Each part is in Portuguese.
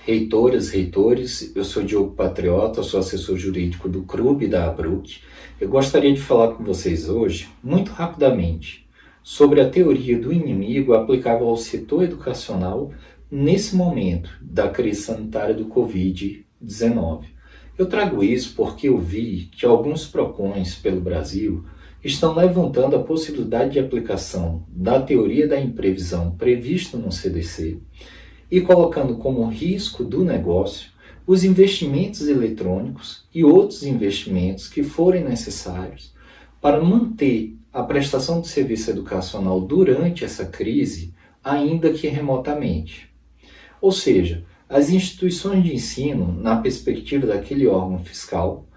Reitoras, reitores, eu sou Diogo Patriota, sou assessor jurídico do CRUB e da ABRUC. Eu gostaria de falar com vocês hoje, muito rapidamente, sobre a teoria do inimigo aplicável ao setor educacional nesse momento da crise sanitária do Covid-19. Eu trago isso porque eu vi que alguns PROCONs pelo Brasil estão levantando a possibilidade de aplicação da teoria da imprevisão prevista no CDC e colocando como risco do negócio os investimentos eletrônicos e outros investimentos que forem necessários para manter a prestação de serviço educacional durante essa crise, ainda que remotamente. Ou seja, as instituições de ensino, na perspectiva daquele órgão fiscal,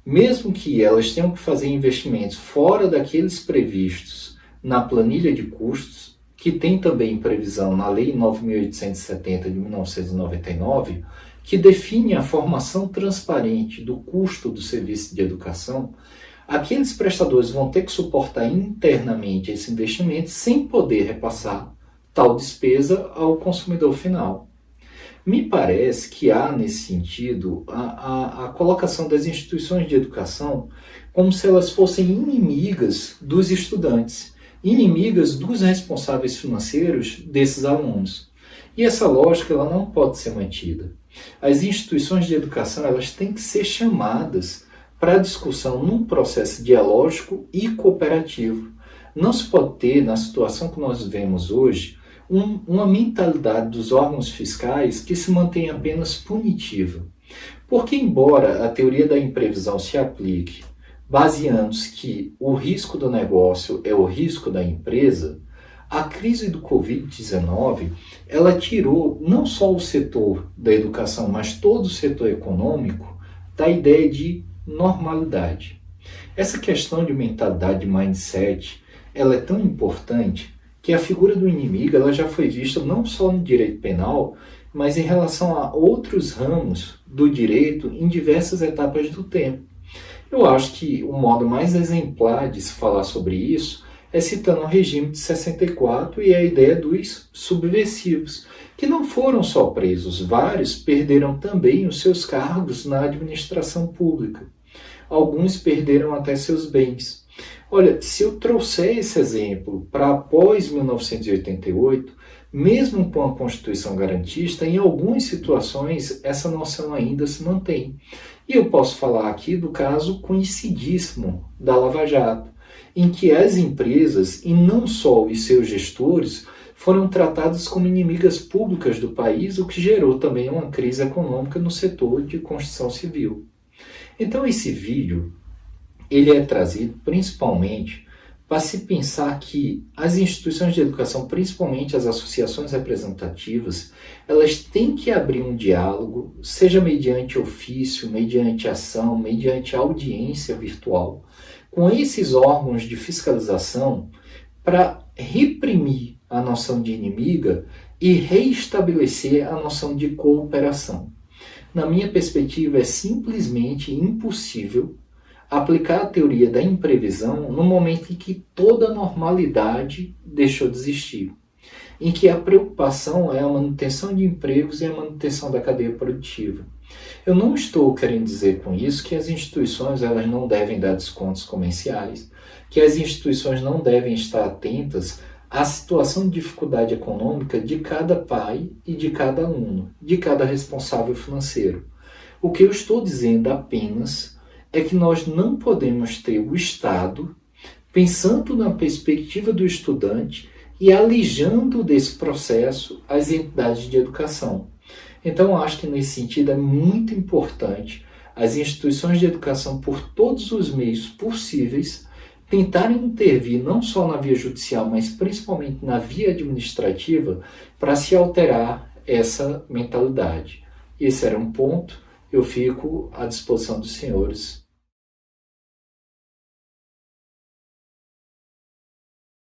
mesmo que elas tenham que fazer investimentos fora daqueles previstos na planilha de custos, que tem também previsão na Lei 9.870 de 1999, que define a formação transparente do custo do serviço de educação, aqueles prestadores vão ter que suportar internamente esse investimento sem poder repassar tal despesa ao consumidor final. Me parece que há, nesse sentido, a colocação das instituições de educação como se elas fossem inimigas dos estudantes, inimigas dos responsáveis financeiros desses alunos. E essa lógica ela não pode ser mantida. As instituições de educação elas têm que ser chamadas para discussão num processo dialógico e cooperativo. Não se pode ter, na situação que nós vivemos hoje, uma mentalidade dos órgãos fiscais que se mantém apenas punitiva. Porque, embora a teoria da imprevisão se aplique baseando-se que o risco do negócio é o risco da empresa, a crise do Covid-19 ela tirou não só o setor da educação, mas todo o setor econômico da ideia de normalidade. Essa questão de mentalidade, de mindset, ela é tão importante que a figura do inimigo ela já foi vista não só no direito penal, mas em relação a outros ramos do direito em diversas etapas do tempo. Eu acho que o modo mais exemplar de se falar sobre isso é citando o regime de 64 e a ideia dos subversivos, que não foram só presos, vários perderam também os seus cargos na administração pública. Alguns perderam até seus bens. Olha, se eu trouxer esse exemplo para após 1988, mesmo com a Constituição garantista, em algumas situações essa noção ainda se mantém. E eu posso falar aqui do caso conhecidíssimo da Lava Jato, em que as empresas, e não só os seus gestores, foram tratadas como inimigas públicas do país, o que gerou também uma crise econômica no setor de construção civil. Então esse vídeo ele é trazido principalmente para se pensar que as instituições de educação, principalmente as associações representativas, elas têm que abrir um diálogo, seja mediante ofício, mediante ação, mediante audiência virtual, com esses órgãos de fiscalização para reprimir a noção de inimiga e reestabelecer a noção de cooperação. Na minha perspectiva, é simplesmente impossível aplicar a teoria da imprevisão no momento em que toda a normalidade deixou de existir, em que a preocupação é a manutenção de empregos e a manutenção da cadeia produtiva. Eu não estou querendo dizer com isso que as instituições elas não devem dar descontos comerciais, que as instituições não devem estar atentas à situação de dificuldade econômica de cada pai e de cada aluno, de cada responsável financeiro. O que eu estou dizendo apenas é que nós não podemos ter o Estado pensando na perspectiva do estudante e alijando desse processo as entidades de educação. Então, acho que nesse sentido é muito importante as instituições de educação, por todos os meios possíveis, tentarem intervir não só na via judicial, mas principalmente na via administrativa, para se alterar essa mentalidade. Esse era um ponto, eu fico à disposição dos senhores